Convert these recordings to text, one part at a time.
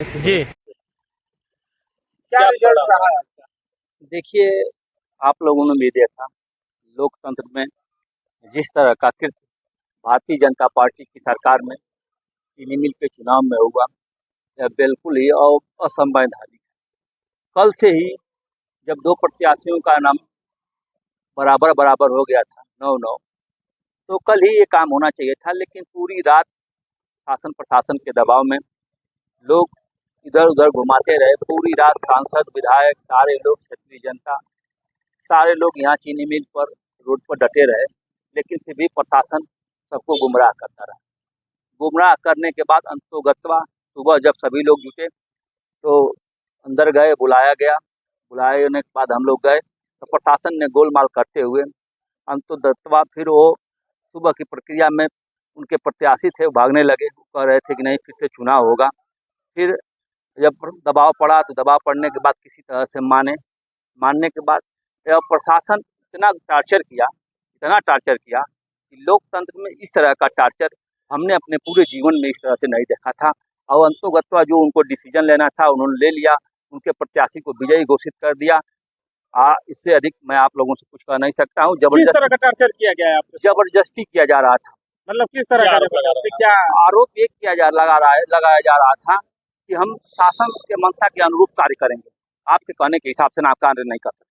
जी। क्या रिजल्ट रहा है? देखिए, आप लोगों ने भी देखा, लोकतंत्र में जिस तरह का कृत्य भारतीय जनता पार्टी की सरकार में चीनी मिल के चुनाव में हुआ, यह बिल्कुल ही असंवैधानिक है। कल से ही जब दो प्रत्याशियों का नाम बराबर बराबर हो गया था 9-9, तो कल ही ये काम होना चाहिए था, लेकिन पूरी रात शासन प्रशासन के दबाव में लोग इधर उधर घुमाते रहे। पूरी रात सांसद, विधायक, सारे लोग, क्षेत्रीय जनता, सारे लोग यहाँ चीनी मिल पर रोड पर डटे रहे, लेकिन फिर भी प्रशासन सबको गुमराह करता रहा। गुमराह करने के बाद अंततोगत्वा सुबह जब सभी लोग जुटे तो अंदर गए, बुलाया गया। बुलाने के बाद हम लोग गए तो प्रशासन ने गोलमाल करते हुए अंततोगत्वा फिर वो सुबह की प्रक्रिया में उनके प्रत्याशी थे, वो भागने लगे, वो कह रहे थे कि नहीं फिर से चुनाव होगा। फिर जब दबाव पड़ा तो दबाव पड़ने के बाद किसी तरह से मानने के बाद यह प्रशासन इतना टार्चर किया कि लोकतंत्र में इस तरह का टार्चर हमने अपने पूरे जीवन में इस तरह से नहीं देखा था। और अंततोगत्वा जो उनको डिसीजन लेना था उन्होंने ले लिया, उनके प्रत्याशी को विजयी घोषित कर दिया। इससे अधिक मैं आप लोगों से कुछ कह नहीं सकता हूँ। किस तरह का टॉर्चर किया गया है आपके? जबरदस्ती किया जा रहा था। मतलब किस तरह का जबरदस्ती? क्या आरोप एक लगाया जा रहा था कि हम शासन के मंशा के अनुरूप कार्य करेंगे, आपके कहने के हिसाब से ना आप कार्य नहीं कर सकते।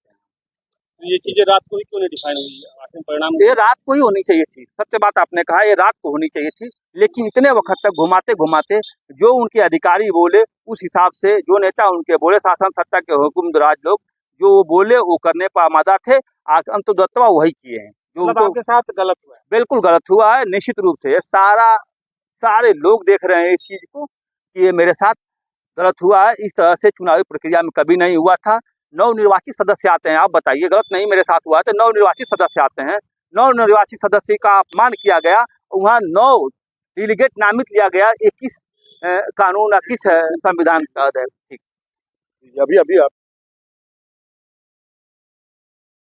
तो ये चीजें रात को ही क्यों नहीं डिफाइन हुई? आखिर परिणाम ये रात को ही होनी चाहिए थी, सत्य बात आपने कहा, ये रात को होनी चाहिए थी, लेकिन इतने वक्त तक घुमाते घुमाते जो उनके अधिकारी बोले उस हिसाब से, जो नेता उनके बोले, शासन सत्ता के हुकुमराज लोग जो वो बोले वो करने पर आमादा थे। अंततोगत्वा वही किए हैं जो मतलब आपके साथ गलत हुआ है। बिल्कुल गलत हुआ है। निश्चित रूप से ये सारे लोग देख रहे हैं इस चीज को कि ये मेरे साथ गलत हुआ है। इस तरह से चुनावी प्रक्रिया में कभी नहीं हुआ था। नवनिर्वाचित सदस्य आते हैं, आप बताइए, गलत नहीं मेरे साथ हुआ है तो नवनिर्वाचित सदस्य आते हैं, नवनिर्वाचित सदस्य का अपमान किया गया, वहाँ 9 डेलीगेट नामित लिया गया। 21 कानून 21 संविधान का है। ठीक, अभी आप